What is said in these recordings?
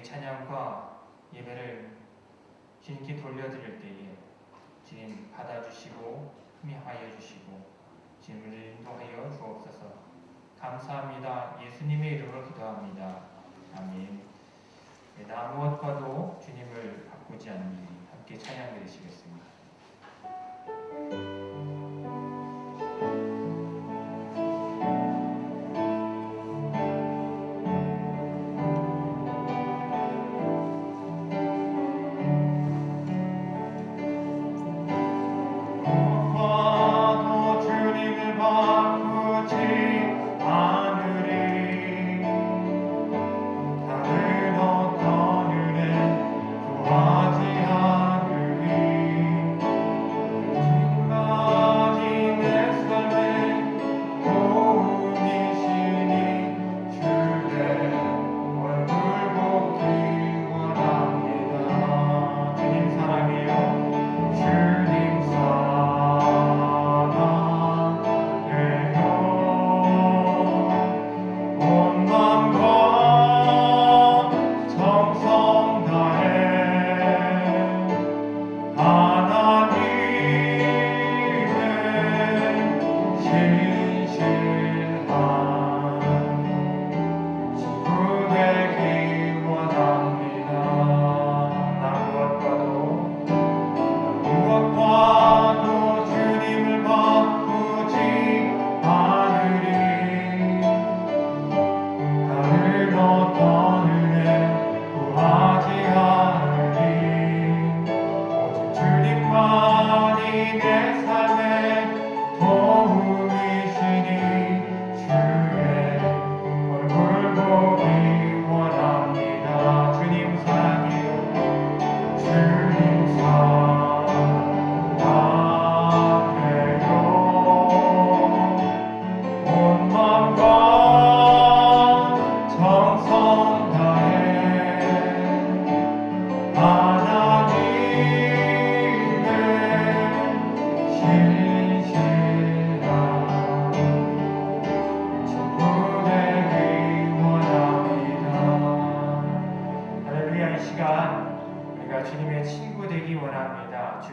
우리 찬양과 예배를 주님께 돌려드릴 때에 주님 받아주시고 흠이하여 주시고 주님을 인도하여 주옵소서. 감사합니다. 예수님의 이름으로 기도합니다. 아멘. 나 무엇과도 주님을 바꾸지 않으니 함께 찬양 드리시겠습니다.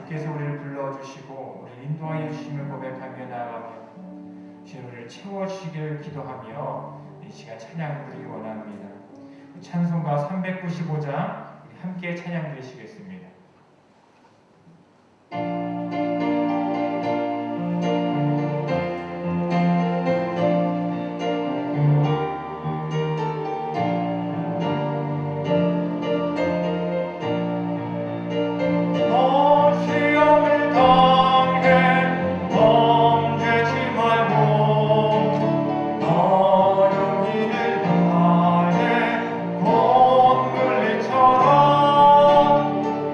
주께서 우리를 불러주시고 우리를 인도하여 주심을 고백하며 나아가며 주님을 채워주시기를 기도하며 이 시간 찬양 부르기 원합니다. 찬송가 395장 함께 찬양 드리시겠습니다.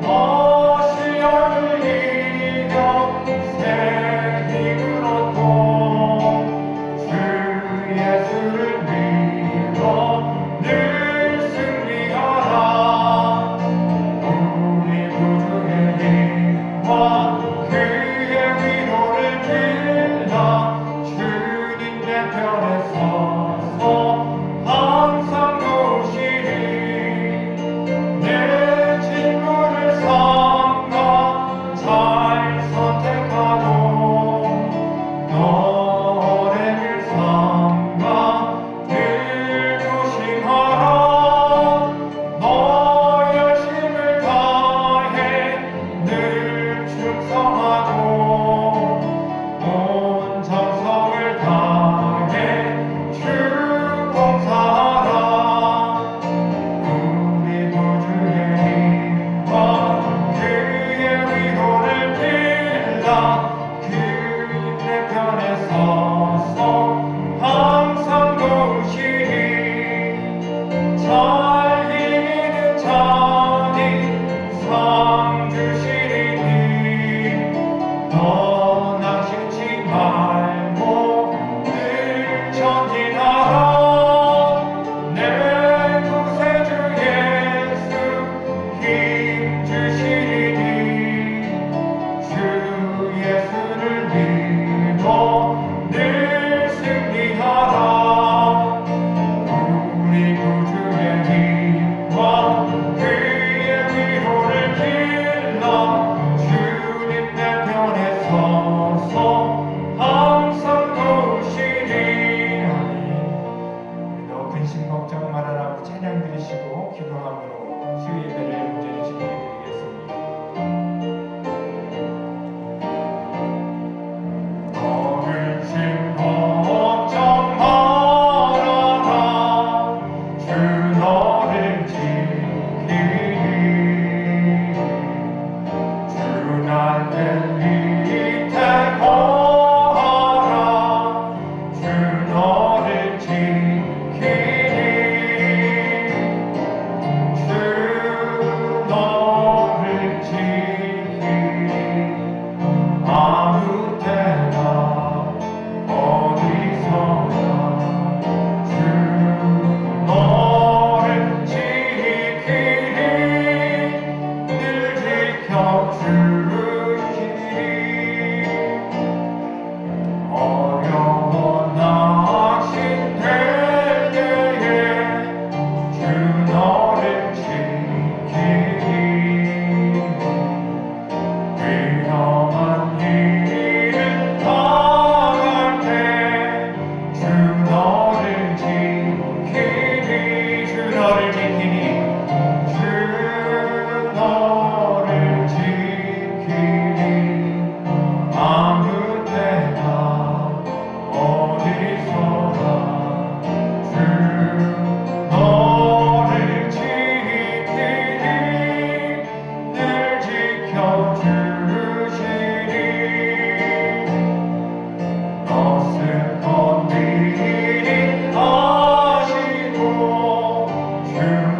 너 당신 걱정 말아라 찬양 드리시고 기도함으로 수요 예배를 온전히 진행해드리겠습니다. 너를 지금 걱정 말아라 주 너를 지키리 주 나를 밑에 거하라 주 너를 지키리 주 너를 지키리 아무 때나 어디서나 주 너를 지키리 늘 지켜주시리 어려운 낚싯 될 때에 주 너를 지키리 위험한 일을 당할 때 주 너를 지키리 주 너를 지키리 주 너를 지키리 아무 때나 어디서나 주 너를 지키리 늘 지켜주시리 너는 건드리리 하시고 주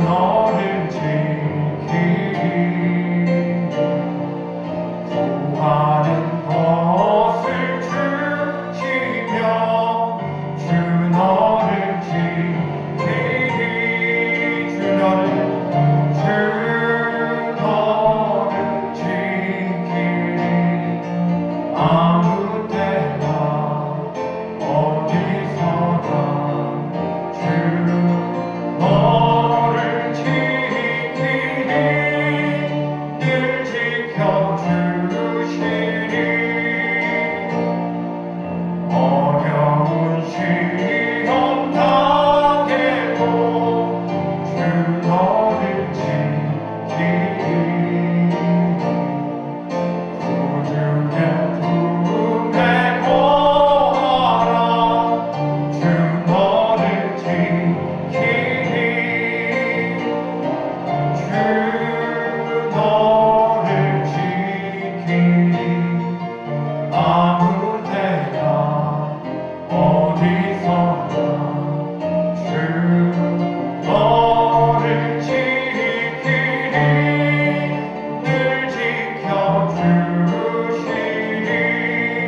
너를 지키리 구하는 것을 주시며 주 너를 지키리 주 너를 지키리 아무 때나 어디서나 주 너를 지키리 늘 지켜주시리 어려운 시험 당해도 주 너를 지키리 구주의 품에 거하라 주 너를 지키리 주 너를 지키리 아무 때나 어디서나 주 너를 지키리 늘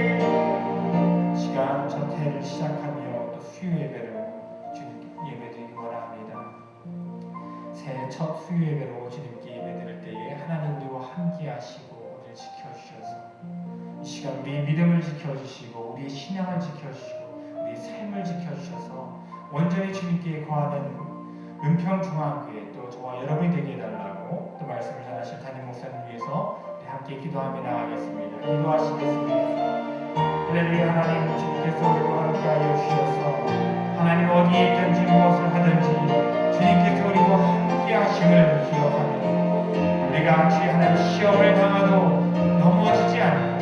지켜주시리 시간 전태를 시작하며 또 수요 예배로 주님 예배드리기 원합니다. 새해 첫 수요 예배로 주님께 예배드릴 때에 하나님들과 함께 하시고 우리를 지켜주셔서 이 시간 우리의 믿음을 지켜주시고 우리의 신앙을 지켜주시고 우리의 삶을 지켜주셔서 온전히 주님께 거하는 은평중앙교회 또 저와 여러분이 되게 해달라고 또 말씀을 전하실 담임 목사님 위해서 우리 함께 기도하며 나가겠습니다. 기도하시겠습니다. 할렐루야. 하나님 주님께서 우리와 함께하여 주셔서 하나님 어디에 있든지 무엇을 하든지 주님께서 우리와 함께하심을 기억하며 우리가 같이 하나님 시험을 당하도 넘어지지 않고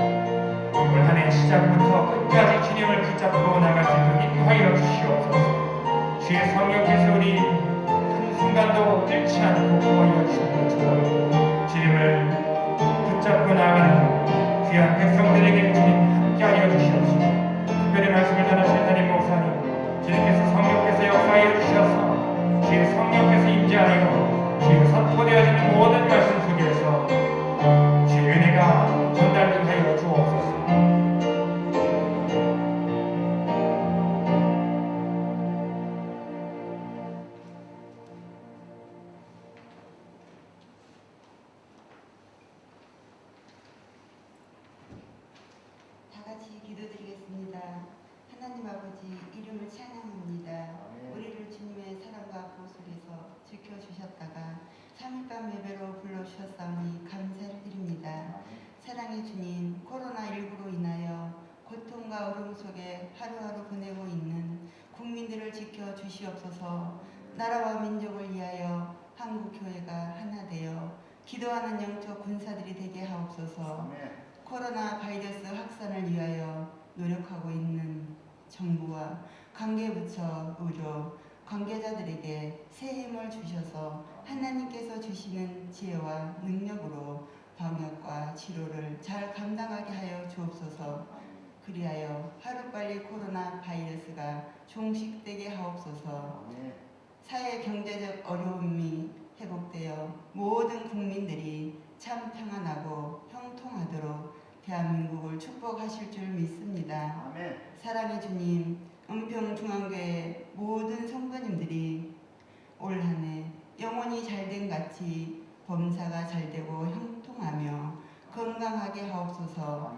올 한 해 시작부터 끝까지 주님을 붙잡고 나갈 수 있도록 인도하여 주시옵소서. 주의 성령께서 우리 한순간도 잃지 않고 구하여 주신 것처럼 주님을 붙잡고 나가는 귀한 백성들에게 주님 함께하여 주시옵소서. 특별히 말씀을 전하신 담임 목사님 주님께서 성령께서 역사하여 주셔서 주의 성령께서 임재하여 주의 선포되어지는 모든 말씀 속에서 주의 은혜가 전달되게 하여 주옵소서. 다 같이 기도드리겠습니다. 하나님 아버지 이름을 찬양합니다. 우리를 주님의 사랑과 보호 속에서 지켜주셨다가 3일간 예배로 불러주셨사오니 감사를 드립니다. 사랑의 주님, 코로나19로 인하여 고통과 어려움 속에 하루하루 보내고 있는 국민들을 지켜주시옵소서. 나라와 민족을 위하여 한국교회가 하나 되어 기도하는 영적 군사들이 되게 하옵소서. 코로나 바이러스 확산을 위하여 노력하고 있는 정부와 관계부처, 의료, 관계자들에게 새 힘을 주셔서 하나님께서 주시는 지혜와 능력으로 방역과 치료를 잘 감당하게 하여 주옵소서. 그리하여 하루빨리 코로나 바이러스가 종식되게 하옵소서. 사회 경제적 어려움이 회복되어 모든 국민들이 참 평안하고 형통하도록 대한민국을 축복하실 줄 믿습니다. 사랑의 주님, 은평중앙교회 모든 성도님들이 올 한 해 영혼이 잘된 같이 범사가 잘되고 형통하며 건강하게 하옵소서.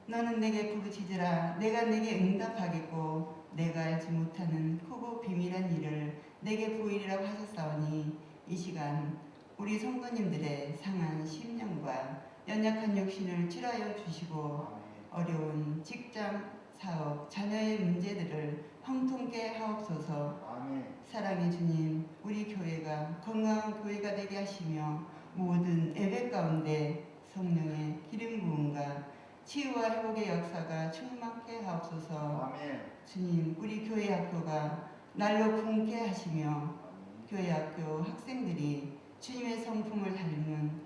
너는 내게 부르짖으라. 내가 내게 응답하겠고 내가 알지 못하는 크고 비밀한 일을 내게 보이리라고 하셨사오니 이 시간 우리 성도님들의 상한 심령과 연약한 육신을 치료하여 주시고 어려운 직장, 사업, 자녀의 문제들을 형통케 하옵소서. 사랑의 주님, 우리 교회가 건강한 교회가 되게 하시며 모든 예배 가운데 성령의 기름 부음과 치유와 회복의 역사가 충만케 하옵소서. 주님, 우리 교회 학교가 날로 붕게 하시며 교회 학교 학생들이 주님의 성품을 닮은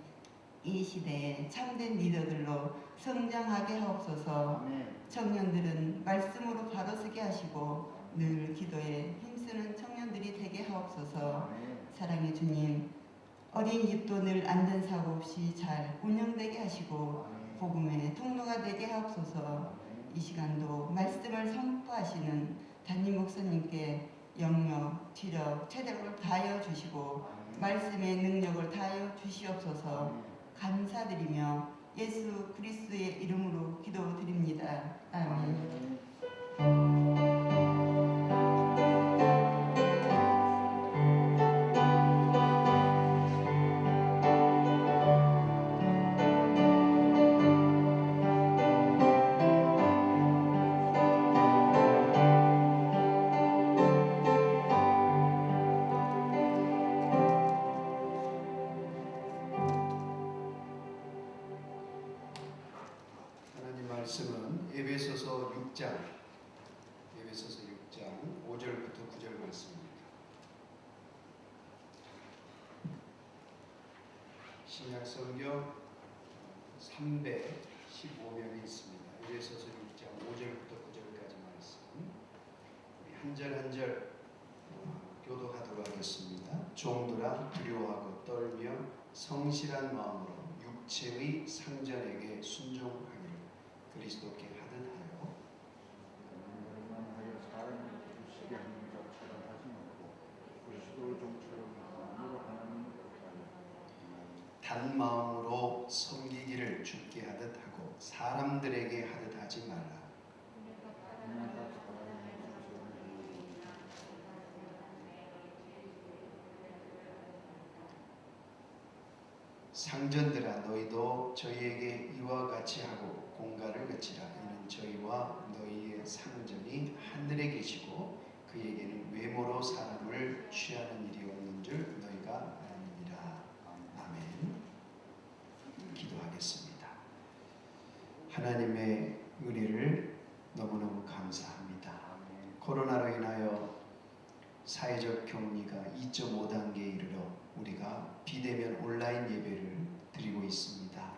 이 시대에 참된 리더들로 성장하게 하옵소서. 청년들은 말씀으로 바로서게 하시고 늘 기도에 힘쓰는 청년들이 되게 하옵소서. 사랑의 주님, 어린이집도 늘 안전사고 없이 잘 운영되게 하시고 복음의 통로가 되게 하옵소서. 이 시간도 말씀을 선포하시는 담임 목사님께 영역, 지력, 체력을 다하여 주시고 말씀의 능력을 다하여 주시옵소서. 감사드리며 예수 그리스도의 이름으로 기도드립니다. 아멘. 말씀은 에베소서 6장 5절부터 9절 말씀입니다. 신약 성경 315면이 있습니다. 에베소서 6장 5절부터 9절까지 말씀 우리 한 절 한 절 교독하도록 하겠습니다. 종들아 두려워하고 떨며 성실한 마음으로 육체의 상전에게 순종하기를 그리스도께 하듯 하여 사람을 기쁘시게 하는 자처럼 하지 말고 그리스도 종처럼 마음으로 하나님을 기뻐하여 단 마음으로 섬기기를 주께 하듯 하고 사람들에게 하듯 하지 말라. 상전들아 너희도 저희에게 이와 같이 하고 공갈을 그치라. 이는 저희와 너희의 상전이 하늘에 계시고 그에게는 외모로 사람을 취하는 일이 없는 줄 너희가 아느니라. 아멘. 기도하겠습니다. 하나님의 은혜를 너무너무 감사합니다. 코로나로 인하여 사회적 격리가 2.5단계에 이르러 우리가 비대면 온라인 예배를 드리고 있습니다.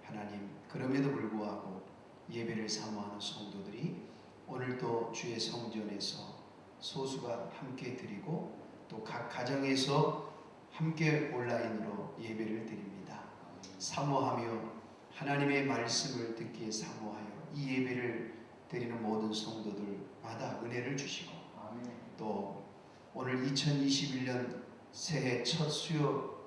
하나님, 그럼에도 불구하고 예배를 사모하는 성도들이 오늘도 주의 성전에서 소수가 함께 드리고 또 각 가정에서 함께 온라인으로 예배를 드립니다. 사모하며 하나님의 말씀을 듣기에 사모하여 이 예배를 드리는 모든 성도들마다 은혜를 주시고 또 오늘 2021년 새해 첫 수요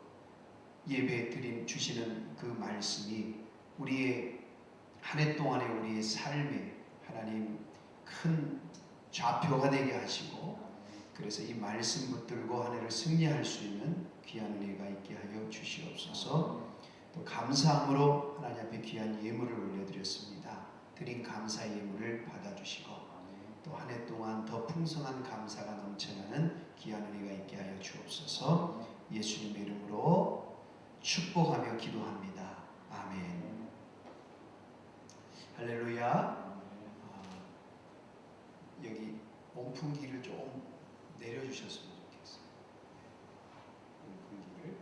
예배 주시는 그 말씀이 우리의 한 해 동안의 우리의 삶에 하나님 큰 좌표가 되게 하시고 그래서 이 말씀 붙들고 한 해를 승리할 수 있는 귀한 은혜가 있게 하여 주시옵소서. 또 감사함으로 하나님 앞에 귀한 예물을 올려드렸습니다. 드린 감사 예물을 받아주시고 또 한 해 동안 더 풍성한 감사가 넘쳐나는 귀한 은혜가 있게 하여 주옵소서. 예수님의 이름으로 축복하며 기도합니다. 아멘. 할렐루야. 여기 온풍기를 좀 내려주셨으면 좋겠어요. 온풍기를.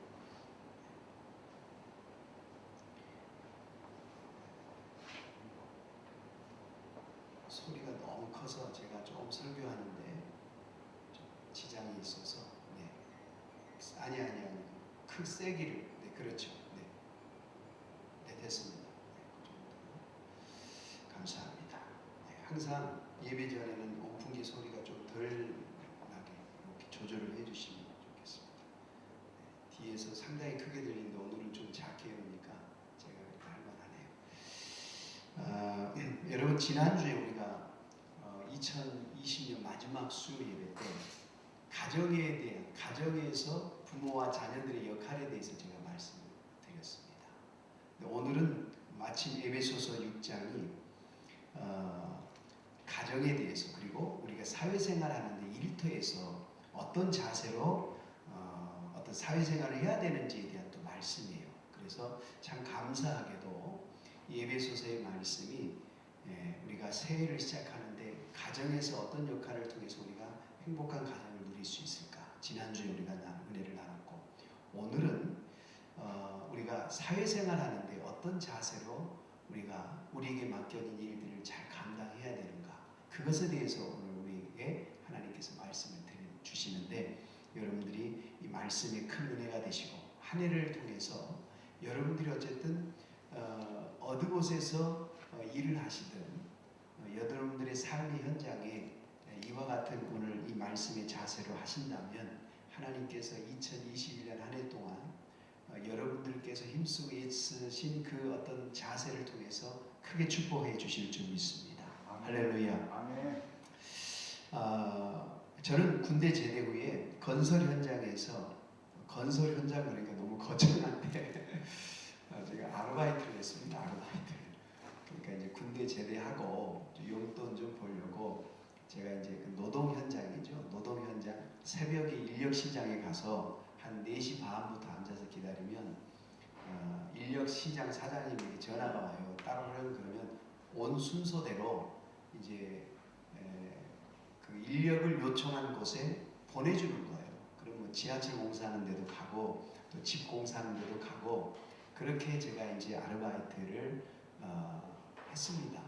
소리가 너무 커서 제가 좀 설교하는데 좀 지장이 있어서 아니 크 세기를 그렇죠. 네 됐습니다. 그 정도. 감사합니다. 항상 예배 전에는 온풍기 소리가 좀 덜 나게 이렇게 조절을 해주시면 좋겠습니다. 뒤에서 상당히 크게 들리는데 오늘은 좀 작게 오니까 제가 그렇게 할만하네요. 여러분 지난주에 우리가 2020년 마지막 수요 예배 때 가정에 대한 가정에서 부모와 자녀들의 역할에 대해서 제가 말씀을 드렸습니다. 오늘은 마침 에베소서 6장이 가정에 대해서 그리고 우리가 사회생활하는데 일터에서 어떤 자세로 어떤 사회생활을 해야 되는지에 대한 또 말씀이에요. 그래서 참 감사하게도 이 에베소서의 말씀이 우리가 새해를 시작하는데 가정에서 어떤 역할을 통해서 우리가 행복한 가정을 누릴 수 있을까? 지난주에 우리가 은혜를 나눴고 오늘은 우리가 사회생활 하는데 어떤 자세로 우리가 우리에게 맡겨진 일들을 잘 감당해야 되는가? 그것에 대해서 오늘 우리에게 하나님께서 말씀을 주시는데 여러분들이 이 말씀에 큰 은혜가 되시고 한 해를 통해서 여러분들이 어쨌든 어느 곳에서 일을 하시든 여러분들의 삶의 현장에 이와 같은 오늘 이 말씀의 자세로 하신다면 하나님께서 2021년 한 해 동안 여러분들께서 힘쓰고 애쓰신 그 어떤 자세를 통해서 크게 축복해 주실 줄 믿습니다. 아멘. 할렐루야. 아멘. 저는 군대 제대 후에 건설 현장에서 건설 현장 그러니까 너무 거창한데 제가 아르바이트를 했습니다. 아르바이트. 그러니까 이제 군대 제대하고 용돈 좀 벌려고 제가 이제 그 노동 현장이죠. 노동 현장 새벽에 인력 시장에 가서 한 4시 반부터 앉아서 기다리면 인력 시장 사장님에게 전화가 와요. 따르면 그러면 온 순서대로 이제 그 인력을 요청한 곳에 보내주는 거예요. 그럼 뭐 지하철 공사하는 데도 가고 또 집 공사하는 데도 가고 그렇게 제가 이제 아르바이트를 했습니다.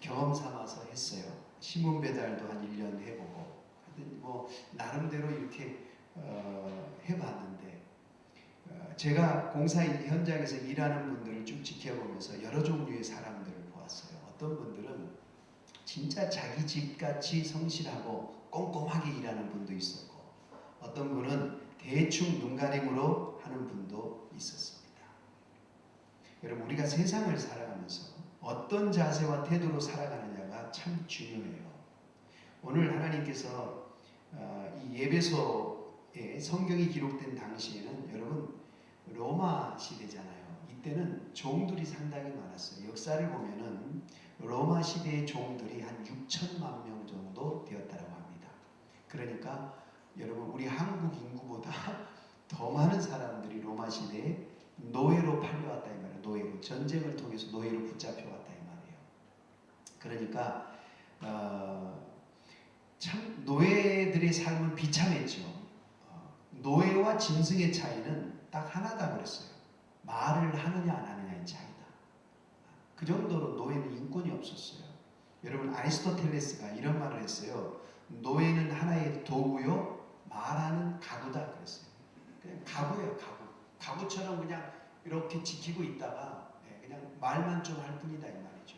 경험 삼아서 했어요. 신문 배달도 한 1년 해보고 하여튼 뭐 나름대로 이렇게 해봤는데 제가 공사 현장에서 일하는 분들을 쭉 지켜보면서 여러 종류의 사람들을 보았어요. 어떤 분들은 진짜 자기 집같이 성실하고 꼼꼼하게 일하는 분도 있었고 어떤 분은 대충 눈가림으로 하는 분도 있었습니다. 여러분 우리가 세상을 살아가면서 어떤 자세와 태도로 살아가느냐가 참 중요해요. 오늘 하나님께서 이 에베소에 성경이 기록된 당시에는 여러분 로마 시대잖아요. 이때는 종들이 상당히 많았어요. 역사를 보면은 로마 시대의 종들이 한 6천만 명 정도 되었다고 합니다. 그러니까 여러분 우리 한국 인구보다 더 많은 사람들이 로마 시대에 노예로 팔려왔다 이 말이에요. 노예로 전쟁을 통해서 노예로 붙잡혀왔다 이 말이에요. 그러니까 참 노예들의 삶은 비참했죠. 노예와 짐승의 차이는 딱 하나다 그랬어요. 말을 하느냐 안 하느냐의 차이다. 그 정도로 노예는 인권이 없었어요. 여러분 아리스토텔레스가 이런 말을 했어요. 노예는 하나의 도구요, 말하는 가구다 그랬어요. 그냥 가구예요, 가구. 가구처럼 그냥 이렇게 지키고 있다가 그냥 말만 좀 할 뿐이다 이 말이죠.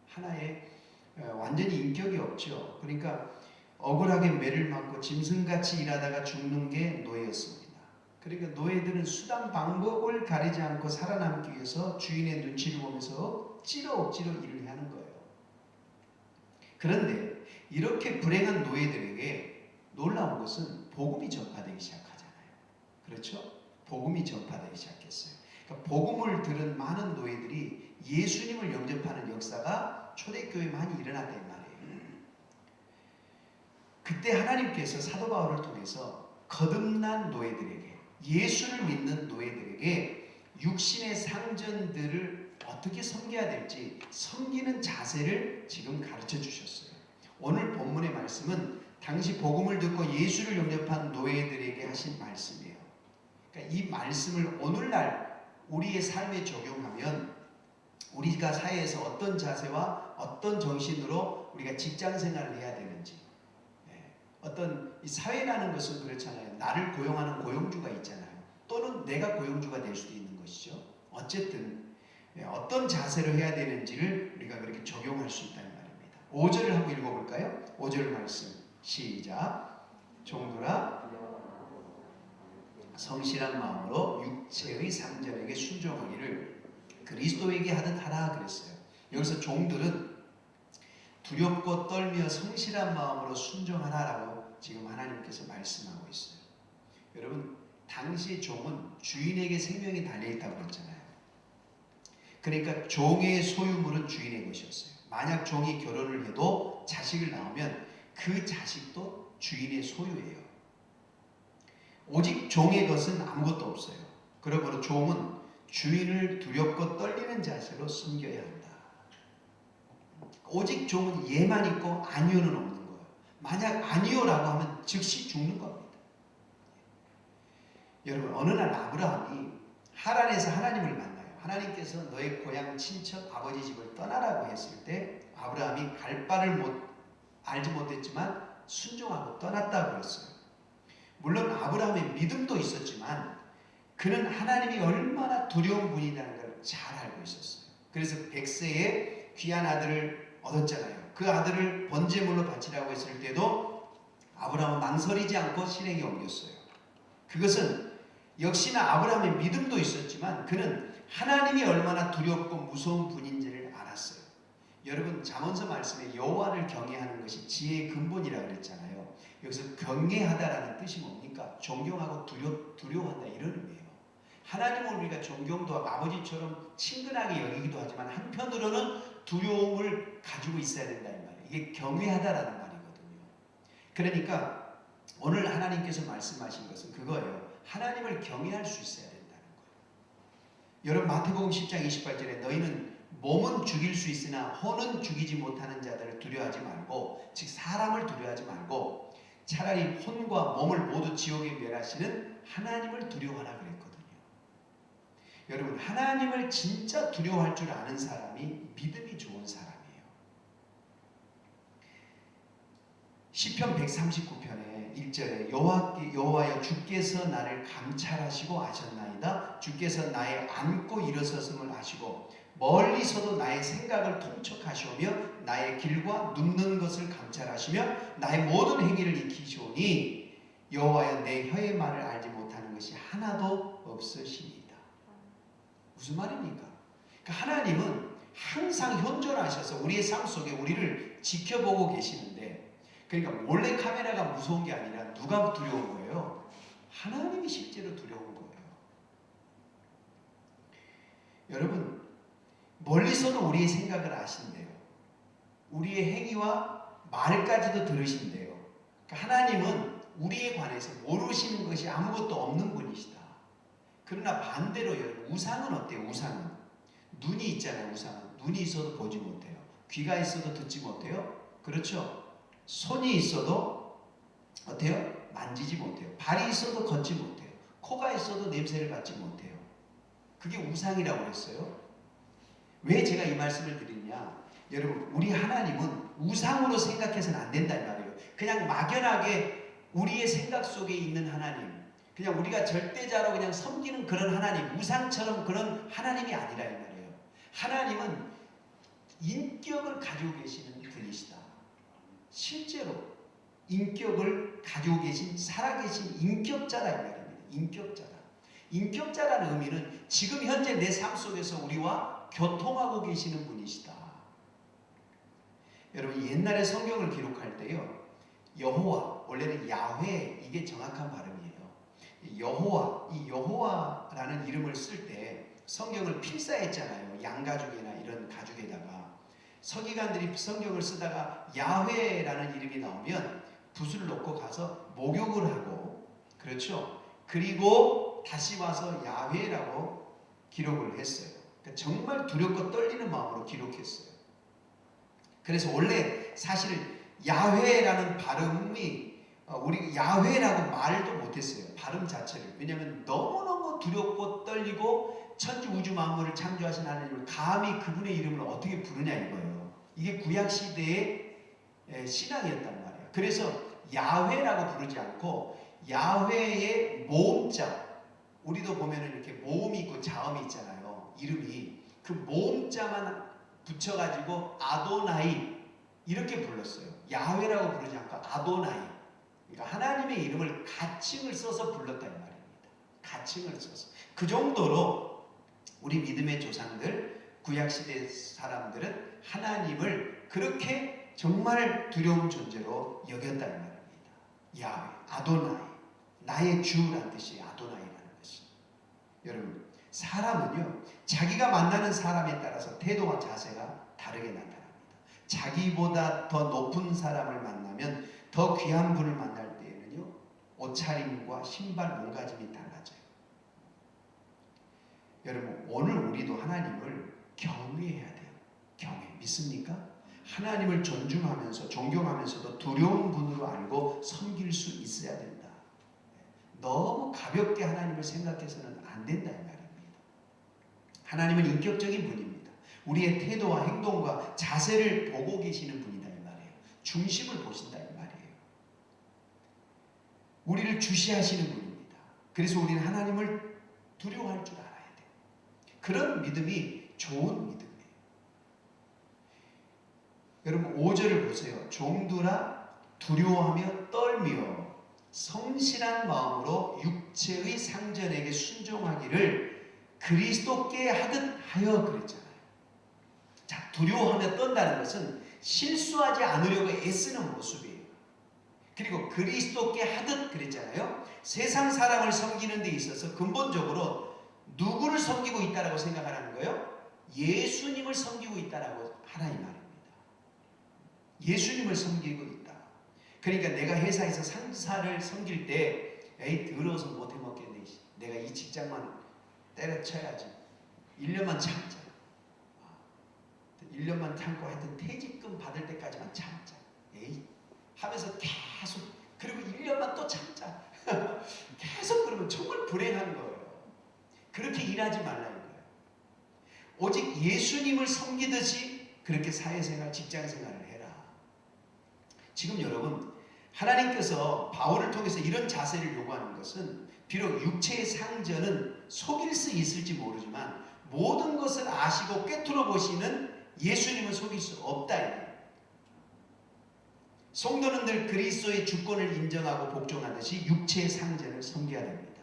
하나의 완전히 인격이 없죠. 그러니까 억울하게 매를 맞고 짐승같이 일하다가 죽는 게 노예였습니다. 그러니까 노예들은 수단 방법을 가리지 않고 살아남기 위해서 주인의 눈치를 보면서 억지로 일을 하는 거예요. 그런데 이렇게 불행한 노예들에게 놀라운 것은 복음이 전파되기 시작하잖아요. 그렇죠? 복음이 전파되기 시작했어요. 그러니까 복음을 들은 많은 노예들이 예수님을 영접하는 역사가 초대교회 많이 일어났다 이 말이에요. 그때 하나님께서 사도 바울을 통해서 거듭난 노예들에게, 예수를 믿는 노예들에게 육신의 상전들을 어떻게 섬겨야 될지 섬기는 자세를 지금 가르쳐 주셨어요. 오늘 본문의 말씀은 당시 복음을 듣고 예수를 영접한 노예들에게 하신 말씀이에요. 그러니까 이 말씀을 오늘날 우리의 삶에 적용하면 우리가 사회에서 어떤 자세와 어떤 정신으로 우리가 직장 생활을 해야 되는지, 어떤 이 사회라는 것은 그렇잖아요. 나를 고용하는 고용주가 있잖아요. 또는 내가 고용주가 될 수도 있는 것이죠. 어쨌든 어떤 자세를 해야 되는지를 우리가 그렇게 적용할 수 있다는 말입니다. 5절을 한번 읽어볼까요? 5절 말씀 시작. 종들아 성실한 마음으로 육체의 상전에게 순종하기를 그리스도에게 하듯 하라 그랬어요. 여기서 종들은 두렵고 떨며 성실한 마음으로 순종하라라고 지금 하나님께서 말씀하고 있어요. 여러분, 당시 종은 주인에게 생명이 달려있다고 그랬잖아요. 그러니까 종의 소유물은 주인의 것이었어요. 만약 종이 결혼을 해도 자식을 낳으면 그 자식도 주인의 소유예요. 오직 종의 것은 아무것도 없어요. 그러므로 종은 주인을 두렵고 떨리는 자세로 섬겨야 한다. 오직 종은 예만 있고 아니오는 없는 거예요. 만약 아니오라고 하면 즉시 죽는 겁니다. 여러분, 어느 날 아브라함이 하란에서 하나님을 만나요. 하나님께서 너의 고향 친척 아버지 집을 떠나라고 했을 때 아브라함이 갈 바를 알지 못했지만 순종하고 떠났다고 했어요. 물론 아브라함의 믿음도 있었지만 그는 하나님이 얼마나 두려운 분이라는 걸 잘 알고 있었어요. 그래서 100세에 귀한 아들을 얻었잖아요. 그 아들을 번제물로 바치라고 했을 때도 아브라함은 망설이지 않고 실행에 옮겼어요. 그것은 역시나 아브라함의 믿음도 있었지만 그는 하나님이 얼마나 두렵고 무서운 분인지를 알았어요. 여러분, 잠언서 말씀에 여호와를 경외하는 것이 지혜의 근본이라고 그랬잖아요. 여기서 경외하다라는 뜻이 뭡니까? 존경하고 두려워한다 이런 의미예요. 하나님을 우리가 존경도 하고 아버지처럼 친근하게 여기기도 하지만 한편으로는 두려움을 가지고 있어야 된다 이 말이에요. 이게 경외하다라는 말이거든요. 그러니까 오늘 하나님께서 말씀하신 것은 그거예요. 하나님을 경외할 수 있어야 된다는 거예요. 여러분, 마태복음 10장 28절에 너희는 몸은 죽일 수 있으나 혼은 죽이지 못하는 자들을 두려워하지 말고, 즉 사람을 두려워하지 말고 차라리 혼과 몸을 모두 지옥에 멸하시는 하나님을 두려워하라 그랬거든요. 여러분, 하나님을 진짜 두려워할 줄 아는 사람이 믿음이 좋은 사람이에요. 시편 139편에 1절에 여호와여 주께서 나를 감찰하시고 아셨나이다. 주께서 나의 앉고 일어섰음을 아시고 멀리서도 나의 생각을 통촉하시오며 나의 길과 눕는 것을 감찰하시며 나의 모든 행위를 익히시오니 여호와여 내 혀의 말을 알지 못하는 것이 하나도 없으시니이다. 무슨 말입니까? 그러니까 하나님은 항상 현존하셔서 우리의 삶 속에 우리를 지켜보고 계시는데, 그러니까 몰래 카메라가 무서운 게 아니라 누가 두려운 거예요? 하나님이 실제로 두려운 거예요. 여러분, 멀리서도 우리의 생각을 아신대요. 우리의 행위와 말까지도 들으신대요. 그러니까 하나님은 우리에 관해서 모르시는 것이 아무것도 없는 분이시다. 그러나 반대로 여러분, 우상은 어때요? 우상은 눈이 있잖아요. 우상은 눈이 있어도 보지 못해요. 귀가 있어도 듣지 못해요. 그렇죠? 손이 있어도 어때요? 만지지 못해요. 발이 있어도 걷지 못해요. 코가 있어도 냄새를 맡지 못해요. 그게 우상이라고 했어요. 왜 제가 이 말씀을 드리냐? 여러분, 우리 하나님은 우상으로 생각해서는 안 된다 이 말이에요. 그냥 막연하게 우리의 생각 속에 있는 하나님, 그냥 우리가 절대자로 그냥 섬기는 그런 하나님, 우상처럼 그런 하나님이 아니라 이 말이에요. 하나님은 인격을 가지고 계시는 분이시다. 실제로 인격을 가지고 계신 살아계신 인격자라 이 말입니다. 인격자라. 인격자라는 의미는 지금 현재 내 삶 속에서 우리와 교통하고 계시는 분이시다. 여러분, 옛날에 성경을 기록할 때요, 여호와, 원래는 야훼, 이게 정확한 발음이에요. 여호와, 이 여호와라는 이름을 쓸 때 성경을 필사했잖아요. 양가죽이나 이런 가죽에다가. 서기관들이 성경을 쓰다가 야훼라는 이름이 나오면 붓을 놓고 가서 목욕을 하고, 그렇죠? 그리고 다시 와서 야훼라고 기록을 했어요. 그러니까 정말 두렵고 떨리는 마음으로 기록했어요. 그래서 원래 사실 야훼라는 발음이 우리 야훼라고 말도 못했어요. 발음 자체를. 왜냐하면 너무너무 두렵고 떨리고 천지 우주 만물을 창조하신 하나님을 감히 그분의 이름을 어떻게 부르냐 이거예요. 이게 구약시대의 신앙이었단 말이에요. 그래서 야훼라고 부르지 않고 야훼의 모음자, 우리도 보면은 이렇게 모음이 있고 자음이 있잖아요. 이름이 그 모음자만 붙여가지고 아도나이 이렇게 불렀어요. 야훼라고 부르지 않고 아도나이. 그러니까 하나님의 이름을 가칭을 써서 불렀다는 말입니다. 가칭을 써서. 그 정도로 우리 믿음의 조상들, 구약시대 사람들은 하나님을 그렇게 정말 두려운 존재로 여겼다는 말입니다. 야훼, 아도나이, 나의 주라는 뜻이 아도나이라는 것이. 여러분, 사람은요 자기가 만나는 사람에 따라서 태도와 자세가 다르게 나타납니다. 자기보다 더 높은 사람을 만나면, 더 귀한 분을 만날 때에는요 옷차림과 신발 몸가짐이 달라져요. 여러분, 오늘 우리도 하나님을 경외해야 돼요. 경외. 믿습니까? 하나님을 존중하면서 존경하면서도 두려운 분으로 알고 섬길 수 있어야 된다. 너무 가볍게 하나님을 생각해서는 안 된다 이 말입니다. 하나님은 인격적인 분입니다. 우리의 태도와 행동과 자세를 보고 계시는 분이다 이 말이에요. 중심을 보신다 이 말이에요. 우리를 주시하시는 분입니다. 그래서 우리는 하나님을 두려워할 줄 알아야 돼요. 그런 믿음이 좋은 믿음이에요. 여러분 5절을 보세요. 종들아 두려워하며 떨며 성실한 마음으로 육체의 상전에게 순종하기를 그리스도께 하듯 하여 그랬잖아요. 자, 두려워하며 떤다는 것은 실수하지 않으려고 애쓰는 모습이에요. 그리고 그리스도께 하듯 그랬잖아요. 세상 사람을 섬기는 데 있어서 근본적으로 누구를 섬기고 있다라고 생각하라는 거예요? 예수님을 섬기고 있다라고 하라 이 말입니다. 예수님을 섬기고 있다. 그러니까 내가 회사에서 상사를 섬길 때 에이 더러워서 못해 먹겠네. 내가 이 직장만 때려쳐야지. 1년만 참자. 1년만 참고 하여튼 퇴직금 받을 때까지만 참자. 에이 하면서 계속, 그리고 1년만 또 참자. 계속 그러면 정말 불행한 거예요. 그렇게 일하지 말라는 거예요. 오직 예수님을 섬기듯이 그렇게 사회생활, 직장생활을 해라. 지금 여러분, 하나님께서 바울을 통해서 이런 자세를 요구하는 것은 비록 육체의 상전은 속일 수 있을지 모르지만 모든 것을 아시고 꿰뚫어 보시는 예수님은 속일 수 없다. 성도는 늘 그리스도의 주권을 인정하고 복종하듯이 육체의 상전을 섬겨야 됩니다.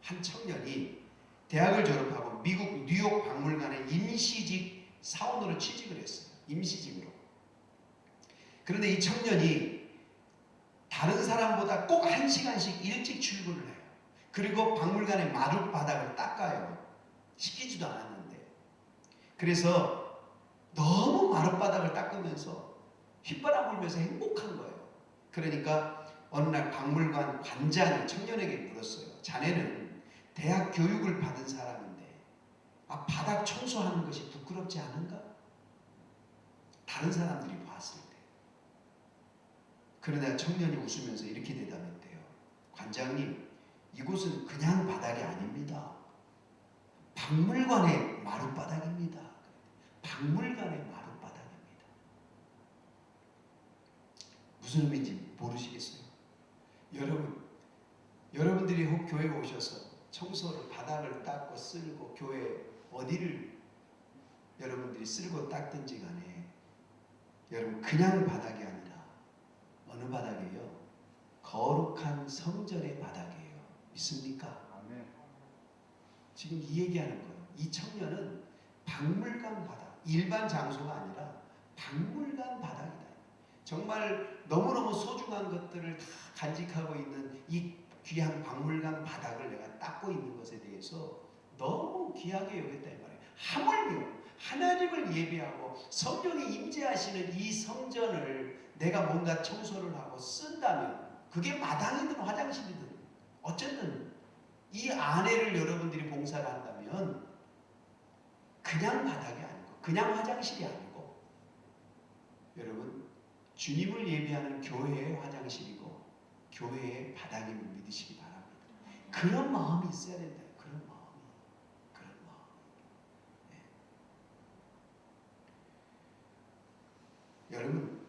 한 청년이 대학을 졸업하고 미국 뉴욕 박물관에 임시직 사원으로 취직을 했어요. 임시직으로. 그런데 이 청년이 다른 사람보다 꼭 1시간씩 일찍 출근을 해요. 그리고 박물관의 마룻바닥을 닦아요. 시키지도 않았는데. 그래서 너무 마룻바닥을 닦으면서 휘바람 불면서 행복한 거예요. 그러니까 어느 날 박물관 관장이 청년에게 물었어요. 자네는 대학 교육을 받은 사람인데 바닥 청소하는 것이 부끄럽지 않은가? 다른 사람들이 봤을 때. 그러나 청년이 웃으면서 이렇게 대답했대요. 관장님, 이곳은 그냥 바닥이 아닙니다. 박물관의 마룻바닥입니다. 박물관의 마룻바닥입니다. 무슨 의미인지 모르시겠어요? 여러분들이 혹 교회에 오셔서 청소를, 바닥을 닦고 쓸고 교회 어디를 여러분들이 쓸고 닦든지 간에 여러분 그냥 바닥이 아니라 어느 바닥이에요? 거룩한 성전의 바닥이에요. 믿습니까? 아멘. 지금 이 얘기하는 거예요. 이 청년은 박물관 바닥, 일반 장소가 아니라 박물관 바닥이다. 정말 너무너무 소중한 것들을 다 간직하고 있는 이 귀한 박물관 바닥을 내가 닦고 있는 것에 대해서 너무 귀하게 여겼다 이 말이에요. 하물며 하나님을 예배하고 성령이 임재하시는 이 성전을 내가 뭔가 청소를 하고 쓴다면 그게 마당이든 화장실이든 어쨌든 이 안에를 여러분들이 봉사를 한다면 그냥 바닥이 아니고 그냥 화장실이 아니고 여러분 주님을 예배하는 교회의 화장실이고 교회의 바닥임을 믿으시기 바랍니다. 그런 마음이 있어야 된다. 그런 마음. 네. 여러분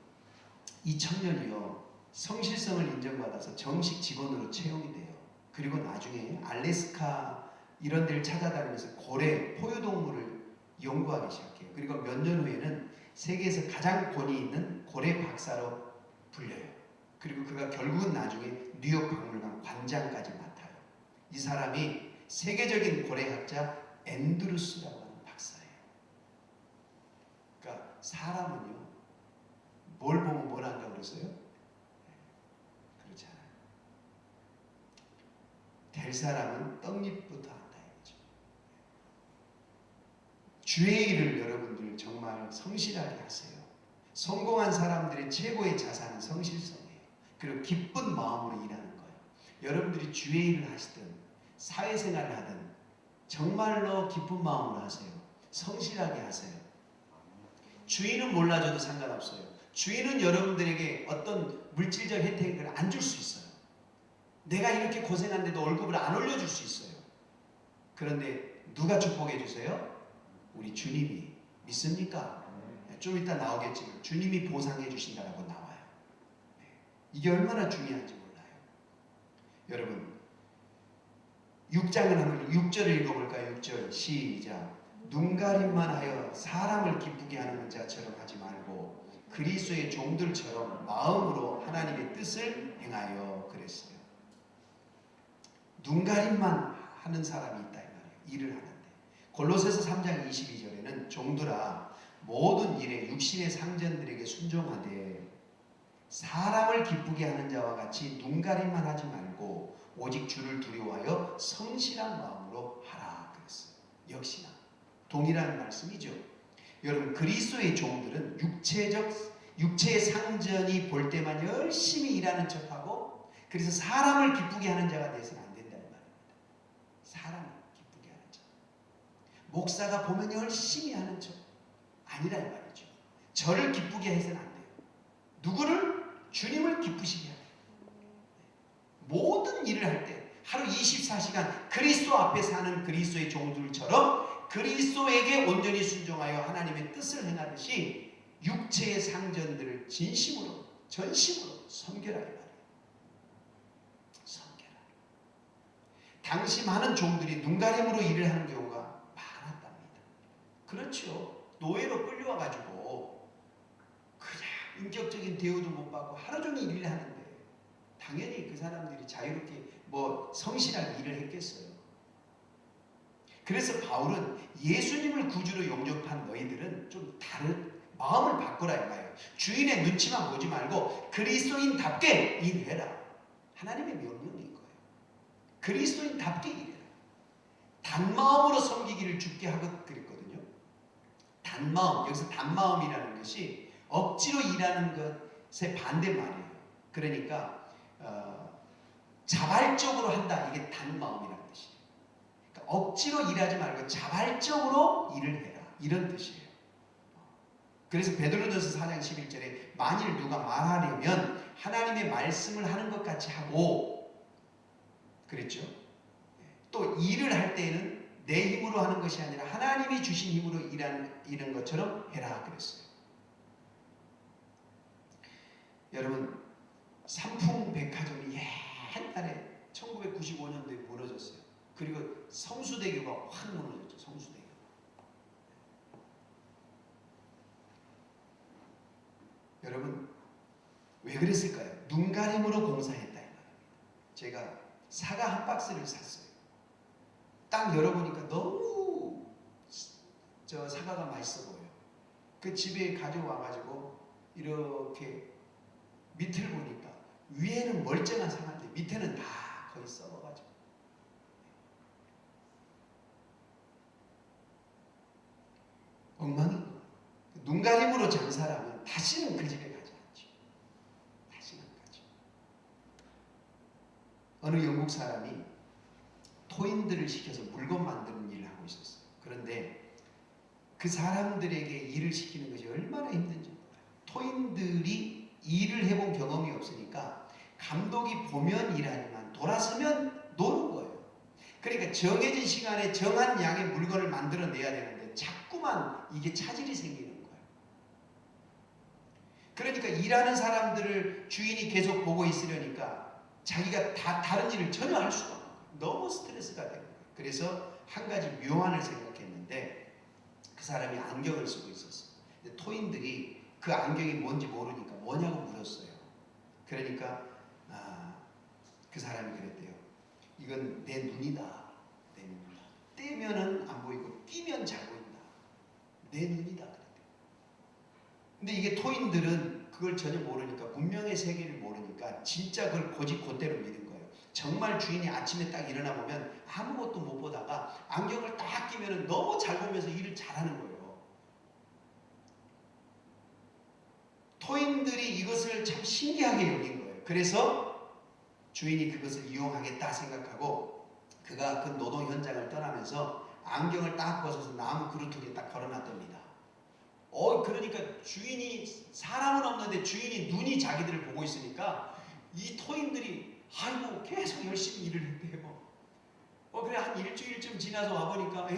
이 청년이요 성실성을 인정받아서 정식 직원으로 채용이 돼요. 그리고 나중에 알래스카 이런 데를 찾아다니면서 고래, 포유동물을 연구하기 시작해요. 그리고 몇 년 후에는 세계에서 가장 권위 있는 고래 박사로 불려요. 그리고 그가 결국은 나중에 뉴욕 박물관 관장까지 맡아요. 이 사람이 세계적인 고래학자 앤드루스라고 하는 박사예요. 그러니까 사람은요 뭘 보면 뭘 한다고 그랬어요? 그렇지 않아요. 될 사람은 떡잎부터 한다 이거죠. 주의 일을 여러분들 정말 성실하게 하세요. 성공한 사람들의 최고의 자산은 성실성이에요. 그리고 기쁜 마음으로 일하는 거예요. 여러분들이 주의 일을 하시든 사회생활을 하든 정말로 기쁜 마음으로 하세요. 성실하게 하세요. 주인은 몰라줘도 상관없어요. 주인은 여러분들에게 어떤 물질적 혜택을 안 줄 수 있어요. 내가 이렇게 고생한데도 월급을 안 올려줄 수 있어요. 그런데 누가 축복해 주세요? 우리 주님이. 믿습니까? 좀 이따 나오겠지만 주님이 보상해 주신다라고 나와요. 이게 얼마나 중요한지 몰라요. 여러분 6장을 하면 6절을 읽어볼까요? 6절 시작. 눈가림만 하여 사람을 기쁘게 하는 자처럼 하지 말고 그리스도의 종들처럼 마음으로 하나님의 뜻을 행하여 그랬어요. 눈가림만 하는 사람이 있다 이 말이에요. 일을 하는데. 골로새서 3장 22절에는 종들아 모든 일에 육신의 상전들에게 순종하되 사람을 기쁘게 하는 자와 같이 눈가림만 하지 말고 오직 주를 두려워하여 성실한 마음으로 하라 그랬어요. 역시나 동일한 말씀이죠. 여러분 그리스도의 종들은 육체의 상전이 볼 때만 열심히 일하는 척하고 그래서 사람을 기쁘게 하는 자가 되어서는 안 된다는 말입니다. 사람을 기쁘게 하는 자. 목사가 보면 열심히 하는 척 아니란 말이죠. 저를 기쁘게 해서는 안 돼요. 누구를? 주님을 기쁘시게 해야 돼요. 모든 일을 할 때 하루 24시간 그리스도 앞에 사는 그리스도의 종들처럼 그리스도에게 온전히 순종하여 하나님의 뜻을 행하듯이 육체의 상전들을 진심으로 전심으로 섬겨라 이 말이에요. 섬겨라. 당시 많은 종들이 눈가림으로 일을 하는 경우가 많았답니다. 그렇죠. 노예로 끌려와가지고 그냥 인격적인 대우도 못 받고 하루 종일 일을 하는데 당연히 그 사람들이 자유롭게 성실하게 일을 했겠어요. 그래서 바울은 예수님을 구주로 영접한 너희들은 좀 다른 마음을 바꾸라 이거예요. 주인의 눈치만 보지 말고 그리스도인답게 일해라. 하나님의 명령인 거예요. 그리스도인답게 일해라. 단마음으로 섬기기를 주께 하고 그랬거든요. 단마음, 여기서 단마음이라는 것이 억지로 일하는 것의 반대말이에요. 그러니까 자발적으로 한다. 이게 단마음이라는 뜻이에요. 그러니까 억지로 일하지 말고 자발적으로 일을 해라. 이런 뜻이에요. 그래서 베드로전서 4장 11절에 만일 누가 말하려면 하나님의 말씀을 하는 것 같이 하고 그랬죠. 또 일을 할 때에는 내 힘으로 하는 것이 아니라 하나님이 주신 힘으로 일하는 것처럼 해라 그랬어요. 여러분 삼풍백화점이 옛날에 1995년도에 무너졌어요. 그리고 성수대교가 확 무너졌죠. 성수대교. 여러분 왜 그랬을까요? 눈가림으로 공사했다 이 말입니다. 제가 사과 한 박스를 샀어요. 딱 열어보니까 너무 사과가 맛있어 보여요. 그 집에 가져와가지고 이렇게 밑을 보니까 위에는 멀쩡한 사과인데 밑에는 다 거의 썩어가지고 엉망인 거예요. 눈가림으로 장사를 하면 다시는 그 집에 가지 않죠. 어느 영국 사람이 토인들을 시켜서 물건 만드는 일을 하고 있었어요. 그런데 그 사람들에게 일을 시키는 것이 얼마나 힘든지 몰라요. 토인들이 일을 해본 경험이 없으니까 감독이 보면 일하지만 돌아서면 노는 거예요. 그러니까 정해진 시간에 정한 양의 물건을 만들어내야 되는데 자꾸만 이게 차질이 생기는 거예요. 그러니까 일하는 사람들을 주인이 계속 보고 있으려니까 자기가 다른 일을 전혀 할 수가 없어요. 너무 스트레스가 되는 거예요. 그래서 한 가지 묘안을 생각했는데 그 사람이 안경을 쓰고 있었어요. 근데 토인들이 그 안경이 뭔지 모르니까 뭐냐고 물었어요. 그러니까 그 사람이 그랬대요. 이건 내 눈이다. 내 눈이다. 떼면은 안 보이고 끼면 잘 보인다. 내 눈이다. 그랬대요. 근데 이게 토인들은 그걸 전혀 모르니까, 문명의 세계를 모르니까 진짜 그걸 곧대로 믿은 거예요. 정말 주인이 아침에 딱 일어나 보면 아무것도 못 보다가 안경을 딱 끼면 너무 잘 보면서 일을 잘하는 거예요. 토인들이 이것을 참 신기하게 여긴 거예요. 그래서 주인이 그것을 이용하겠다 생각하고 그가 그 노동 현장을 떠나면서 안경을 딱 벗어서 나무 그루터기에 딱 걸어놨답니다. 그러니까 주인이, 사람은 없는데 주인이 눈이 자기들을 보고 있으니까 이 토인들이 아이고 계속 열심히 일을 했대요. 그래 한 일주일쯤 지나서 와보니까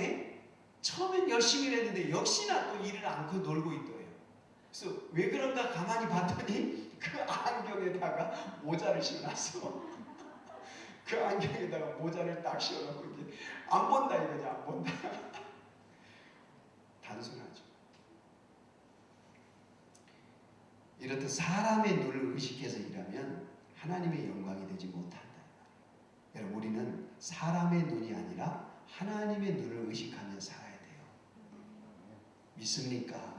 처음엔 열심히 했는데 역시나 또 일을 않고 놀고 있더래요. 그래서 왜 그런가 가만히 봤더니 그 안경에다가 모자를 씌워놨어. 그 안경에다가 모자를 딱 씌워놓고 이제 안 본다 이거지. 안 본다. 단순하죠. 이렇듯 사람의 눈을 의식해서 일하면 하나님의 영광이 되지 못한다. 여러분, 우리는 사람의 눈이 아니라 하나님의 눈을 의식하며 살아야 돼요. 믿습니까?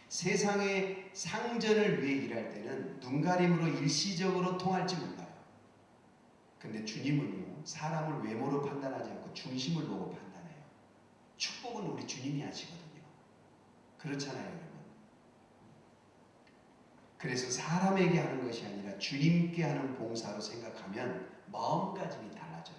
세상의 상전을 위해 일할 때는 눈가림으로 일시적으로 통할지 몰라요. 근데 주님은요, 사람을 외모로 판단하지 않고 중심을 보고 판단해요. 축복은 우리 주님이 하시거든요. 그렇잖아요, 여러분. 그래서 사람에게 하는 것이 아니라 주님께 하는 봉사로 생각하면 마음가짐이 달라져요.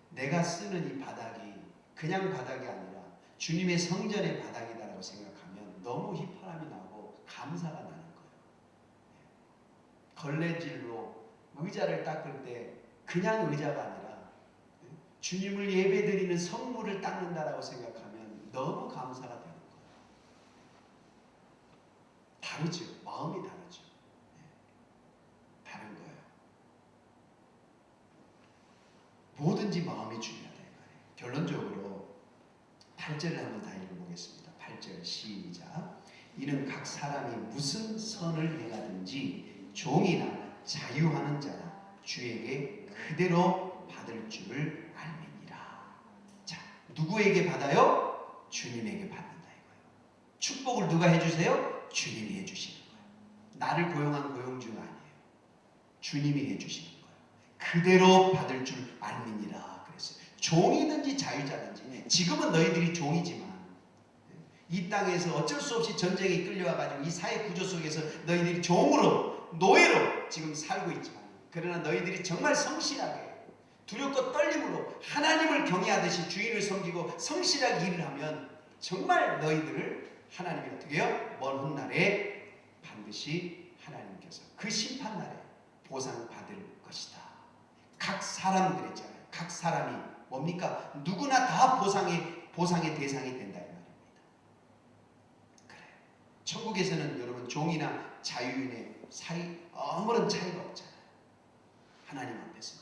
내가 쓰는 이 바닥이 그냥 바닥이 아니라 주님의 성전의 바닥이다라고 생각하면 너무 휘파람이 나고 감사가 나는 거예요. 걸레질로 의자를 닦을 때 그냥 의자가 아니라 주님을 예배드리는 성물을 닦는다라고 생각하면 너무 감사가 되는 거예요. 다르죠. 마음이 다르죠. 다른 거예요. 뭐든지 마음이 중요하다 이 말이에요. 결론적으로 8절을 한번 다 읽어보겠습니다. 8절 시작. 이는 각 사람이 무슨 선을 행하든지 종이나 자유하는 자나 주에게 그대로 받을 줄을 알미니라. 자, 누구에게 받아요? 주님에게 받는다 이거예요. 축복을 누가 해주세요? 주님이 해주시는 거예요. 나를 고용한 고용주가 아니에요. 주님이 해주시는 거예요. 그대로 받을 줄 알미니라 그랬어요. 종이든지 자유자든지. 지금은 너희들이 종이지만 이 땅에서 어쩔 수 없이 전쟁에 끌려와가지고 이 사회 구조 속에서 너희들이 종으로, 노예로 지금 살고 있지만, 그러나 너희들이 정말 성실하게 두렵고 떨림으로 하나님을 경외하듯이 주인을 섬기고 성실하게 일을 하면 정말 너희들을 하나님이 어떻게 해요? 먼 훗날에 반드시 하나님께서 그 심판날에 보상받을 것이다. 각 사람 그랬잖아요. 각 사람이 뭡니까? 누구나 다 보상의 대상이 된다 이 말입니다. 그래요. 천국에서는 여러분 종이나 자유인의 아무런 차이가 없잖아요. 하나님 앞에서.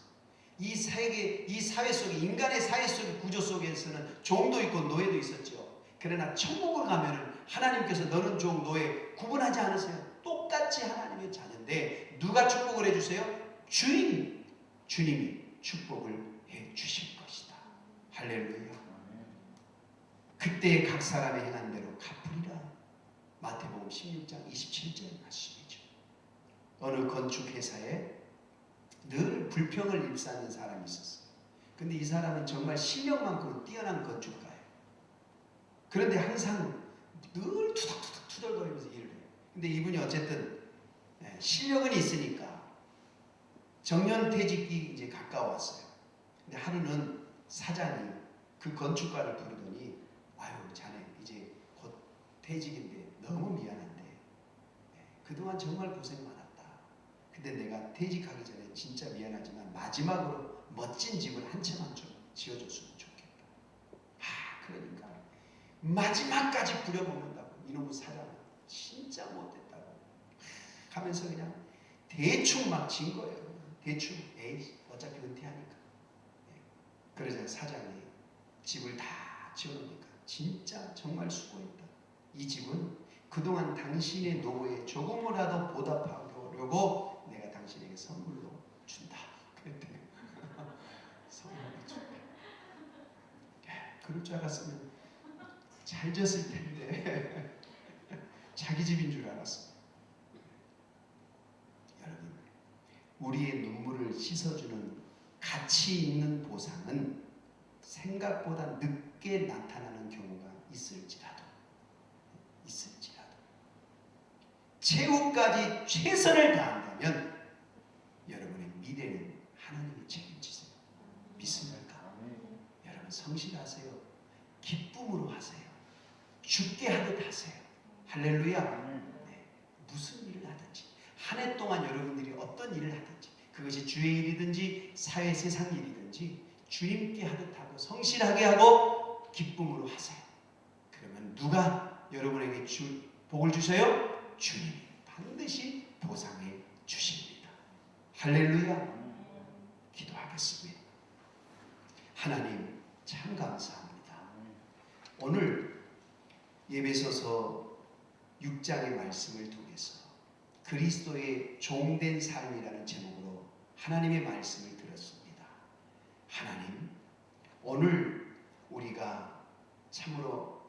이 사회 속에, 인간의 사회 속의 구조 속에서는 종도 있고 노예도 있었죠. 그러나 천국을 가면은 하나님께서 너는 종, 노예 구분하지 않으세요. 똑같이 하나님의 자녀인데 누가 축복을 해주세요? 주님이 축복을 해주실 것이다. 할렐루야. 그때 각 사람의 행한 대로 갚으리라. 마태복음 16장 27절 말씀이죠. 어느 건축회사에 늘 불평을 일삼는 사람이 있었어요. 근데 이 사람은 정말 실력만큼 뛰어난 건축가예요. 그런데 항상 늘 투닥투닥 투덜거리면서 일을 해요. 근데 이분이 어쨌든 실력은 있으니까 정년퇴직이 이제 가까웠어요. 근데 하루는 사장이 그 건축가를 부르더니 아유 자네 이제 곧 퇴직인데 너무 미안한데 그동안 정말 고생 많았다. 근데 내가 퇴직하기 전에 진짜 미안하지만 마지막으로 멋진 집을 한 채만 좀 지어줬으면 좋겠다. 그러니까 마지막까지 부려먹는다고. 이놈의 사장은 진짜 못됐다고 하면서 그냥 대충 막 진 거예요. 대충 에이 어차피 은퇴하니까. 그러자 사장이 집을 다 지어놓으니까 진짜 정말 수고했다. 이 집은 그동안 당신의 노고에 조금이라도 보답하려고 내가 당신에게 선물로 준다. 그랬대요. 선물로 준다. 그럴 줄 알았으면 잘 졌을 텐데 자기 집인 줄 알았어. 여러분, 우리의 눈물을 씻어주는 가치 있는 보상은 생각보다 늦게 나타나는 경우가 있을지라도 최후까지 최선을 다한다면 여러분의 미래는 하나님이 책임지세요. 믿습니까? 여러분 성실하세요. 기쁨으로 하세요. 죽게 하듯 하세요. 할렐루야. 네. 무슨 일을 하든지 한 해 동안 여러분들이 어떤 일을 하든지 그것이 주의 일이든지 사회 세상 일이든지 주님께 하듯 하고 성실하게 하고 기쁨으로 하세요. 그러면 누가 여러분에게 복을 주세요? 주님이 반드시 보상해 주십니다. 할렐루야. 기도하겠습니다. 하나님 참 감사합니다. 오늘 예배소서 6장의 말씀을 통해서 그리스도의 종된 삶이라는 제목으로 하나님의 말씀을 들었습니다. 하나님, 오늘 우리가 참으로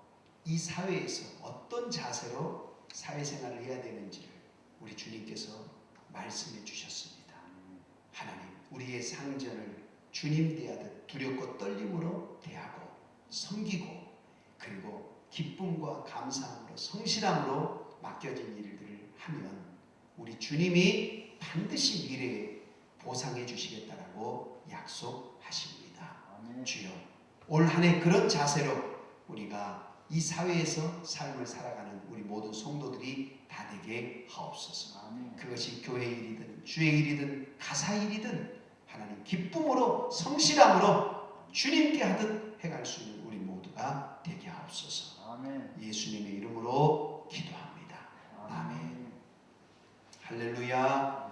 이 사회에서 어떤 자세로 사회생활을 해야 되는지를 우리 주님께서 말씀해 주셨습니다. 하나님, 우리의 상전을 주님 대하듯 두렵고 떨림으로 대하고 섬기고 그리고 기쁨과 감사함으로 성실함으로 맡겨진 일들을 하면 우리 주님이 반드시 미래에 보상해 주시겠다라고 약속하십니다. 주여, 올 한 해 그런 자세로 우리가 이 사회에서 삶을 살아가는 우리 모든 성도들이 다 되게 하옵소서. 그것이 교회 일이든 주의 일이든 가사 일이든 하나님 기쁨으로 성실함으로 주님께 하듯 행할 수 있는 우리 모두가 되게 하옵소서. 예수님의 이름으로 기도합니다. 아멘. 할렐루야.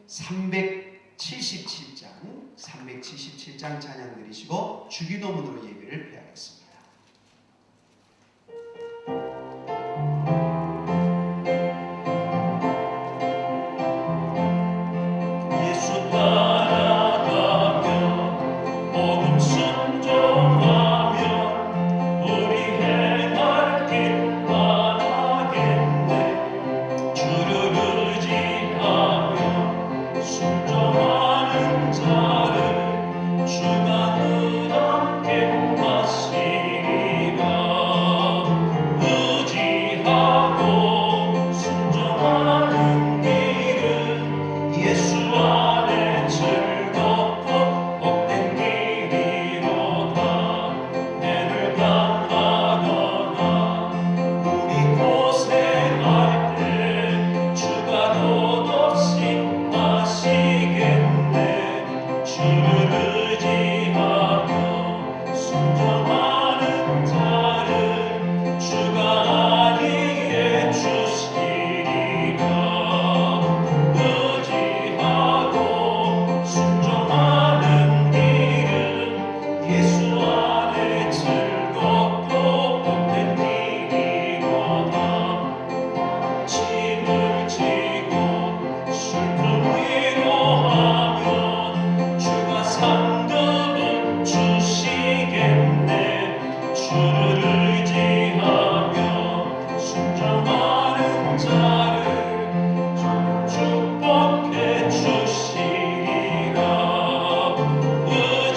377장 찬양 드리시고 주기도문으로 예배를 드리겠습니다.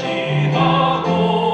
의지하고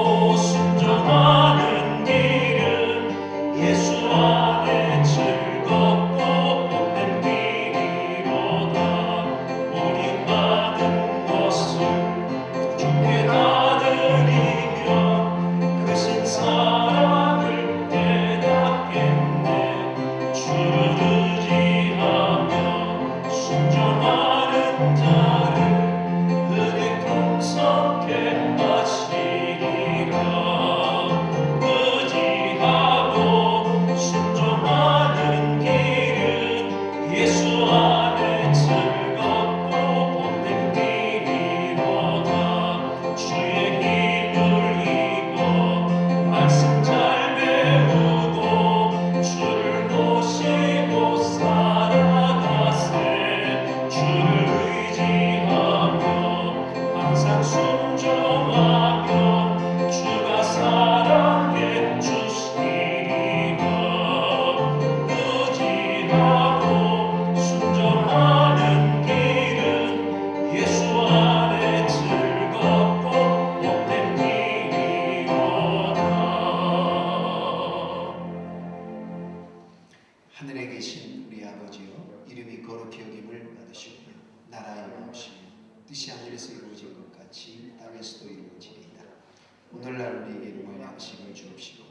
오늘날 우리에게 구원의 양식을 주옵시고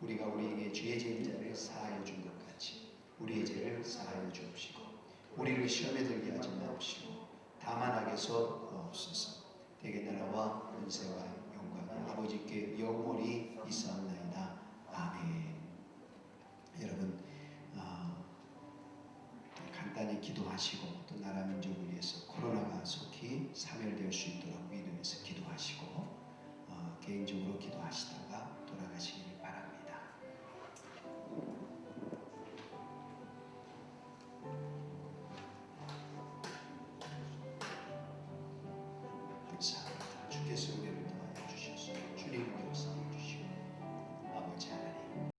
우리가 우리에게 죄 지은 자를 사하여 준 것 같이 우리의 죄를 사하여 주옵시고 우리를 시험에 들게 하지 마옵시고 다만 악에서 없소서. 대개 나라와 권세와 영광이 아버지께 영원히 있사옵나이다. 아멘. 여러분 간단히 기도하시고 또 나라 민족을 위해서 코로나가 속히 사멸될 수 있도록 믿음에서 기도하시고 개인적으로 기도하시다가 돌아가시기를 바랍니다. 감사합니다. 주께서 우리